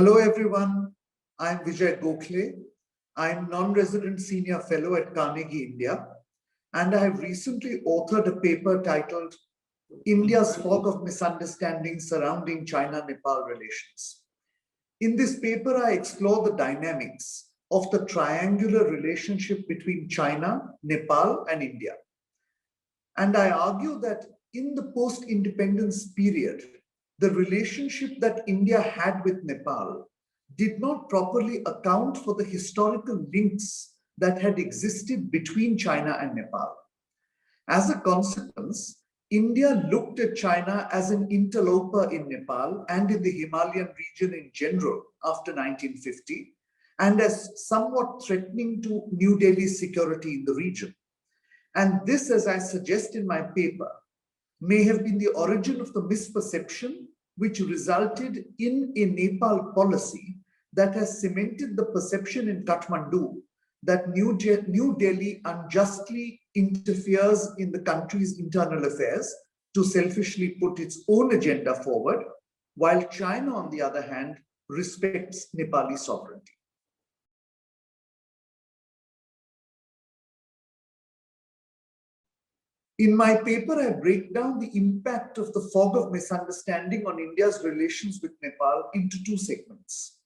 Hello, everyone. I'm Vijay Gokhale. I'm non-resident senior fellow at Carnegie India, and I have recently authored a paper titled India's Fog of Misunderstanding Surrounding China-Nepal Relations. In this paper, I explore the dynamics of the triangular relationship between China, Nepal, and India. And I argue that in the post-independence period, the relationship that India had with Nepal did not properly account for the historical links that had existed between China and Nepal. As a consequence, India looked at China as an interloper in Nepal and in the Himalayan region in general after 1950, and as somewhat threatening to New Delhi's security in the region. And this, as I suggest in my paper, may have been the origin of the misperception which resulted in a Nepal policy that has cemented the perception in Kathmandu that New Delhi unjustly interferes in the country's internal affairs to selfishly put its own agenda forward, while China, on the other hand, respects Nepali sovereignty. In my paper, I break down the impact of the fog of misunderstanding on India's relations with Nepal into two segments.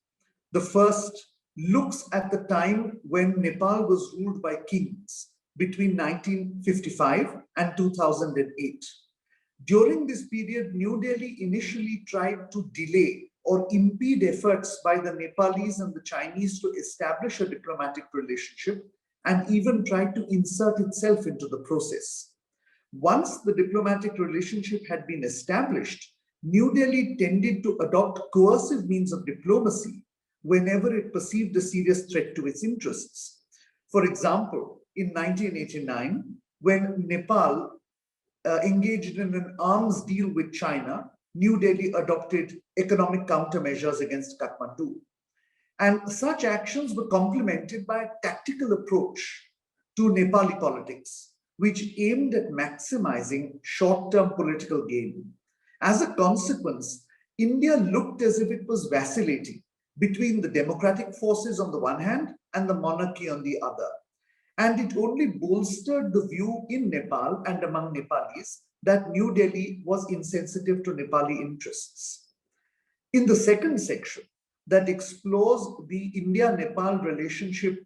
The first looks at the time when Nepal was ruled by kings between 1955 and 2008. During this period, New Delhi initially tried to delay or impede efforts by the Nepalese and the Chinese to establish a diplomatic relationship, and even tried to insert itself into the process. Once the diplomatic relationship had been established, New Delhi tended to adopt coercive means of diplomacy whenever it perceived a serious threat to its interests. For example, in 1989, when Nepal engaged in an arms deal with China, New Delhi adopted economic countermeasures against Kathmandu. And such actions were complemented by a tactical approach to Nepali politics, which aimed at maximizing short-term political gain. As a consequence, India looked as if it was vacillating between the democratic forces on the one hand and the monarchy on the other. And it only bolstered the view in Nepal and among Nepalis that New Delhi was insensitive to Nepali interests. In the second section, that explores the India-Nepal relationship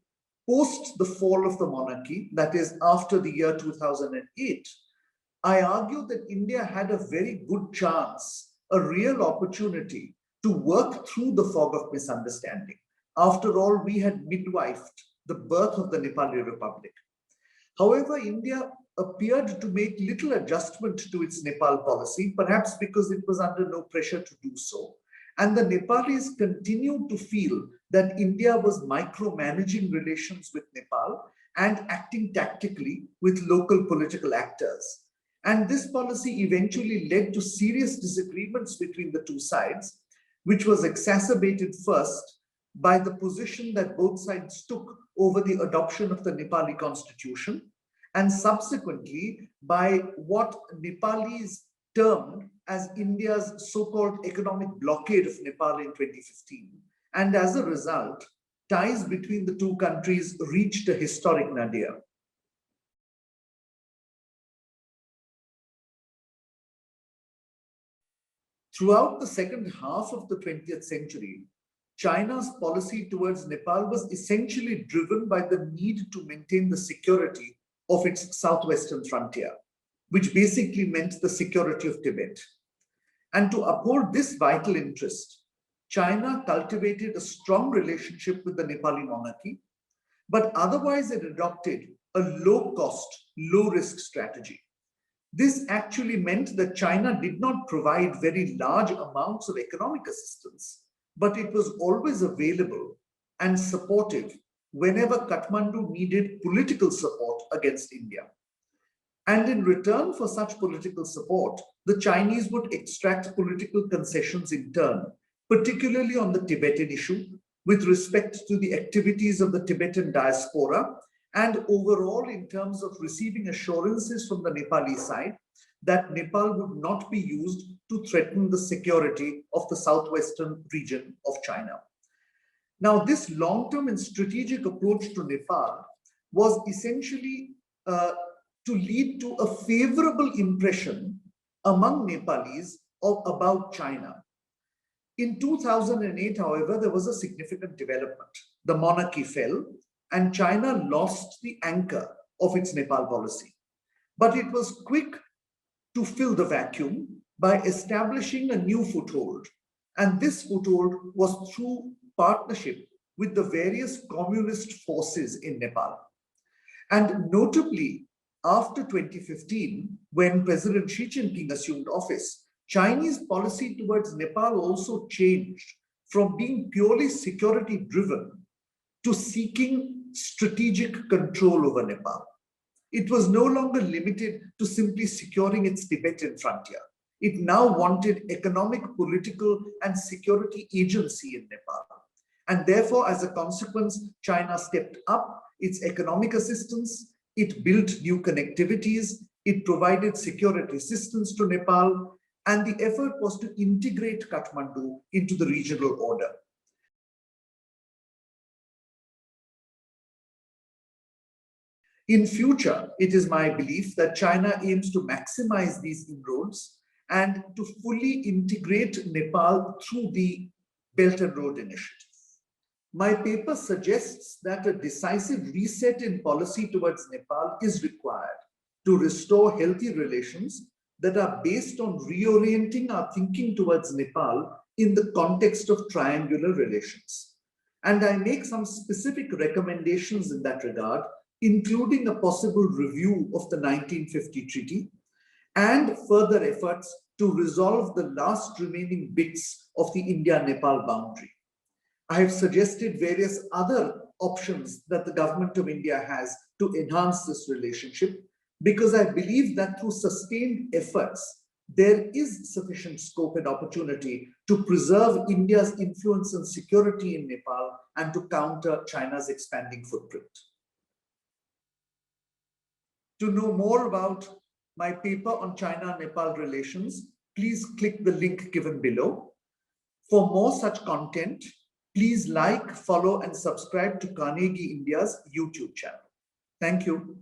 post the fall of the monarchy, that is after the year 2008, I argue that India had a very good chance, a real opportunity to work through the fog of misunderstanding. After all, we had midwifed the birth of the Nepali Republic. However, India appeared to make little adjustment to its Nepal policy, perhaps because it was under no pressure to do so. And the Nepalis continued to feel that India was micromanaging relations with Nepal and acting tactically with local political actors. And this policy eventually led to serious disagreements between the two sides, which was exacerbated first by the position that both sides took over the adoption of the Nepali constitution, and subsequently by what Nepalis termed as India's so-called economic blockade of Nepal in 2015. And as a result, ties between the two countries reached a historic nadir. Throughout the second half of the 20th century, China's policy towards Nepal was essentially driven by the need to maintain the security of its southwestern frontier, which basically meant the security of Tibet. And to uphold this vital interest, China cultivated a strong relationship with the Nepali monarchy, but otherwise it adopted a low-cost, low-risk strategy. This actually meant that China did not provide very large amounts of economic assistance, but it was always available and supportive whenever Kathmandu needed political support against India. And in return for such political support, the Chinese would extract political concessions in turn, particularly on the Tibetan issue, with respect to the activities of the Tibetan diaspora, and overall in terms of receiving assurances from the Nepali side that Nepal would not be used to threaten the security of the southwestern region of China. Now, this long-term and strategic approach to Nepal was essentially to lead to a favorable impression among Nepalese about China. In 2008, however, there was a significant development. The monarchy fell and China lost the anchor of its Nepal policy. But it was quick to fill the vacuum by establishing a new foothold. And this foothold was through partnership with the various communist forces in Nepal. And notably, after 2015, when President Xi Jinping assumed office, Chinese policy towards Nepal also changed from being purely security driven to seeking strategic control over Nepal. It was no longer limited to simply securing its Tibetan frontier. It now wanted economic, political, and security agency in Nepal. And therefore, as a consequence, China stepped up its economic assistance, it built new connectivities, it provided security assistance to Nepal, and the effort was to integrate Kathmandu into the regional order. In future, it is my belief that China aims to maximize these inroads and to fully integrate Nepal through the Belt and Road Initiative. My paper suggests that a decisive reset in policy towards Nepal is required to restore healthy relations that are based on reorienting our thinking towards Nepal in the context of triangular relations. And I make some specific recommendations in that regard, including a possible review of the 1950 treaty and further efforts to resolve the last remaining bits of the India-Nepal boundary. I have suggested various other options that the government of India has to enhance this relationship, because I believe that through sustained efforts, there is sufficient scope and opportunity to preserve India's influence and security in Nepal and to counter China's expanding footprint. To know more about my paper on China-Nepal relations, please click the link given below. For more such content, please like, follow, and subscribe to Carnegie India's YouTube channel. Thank you.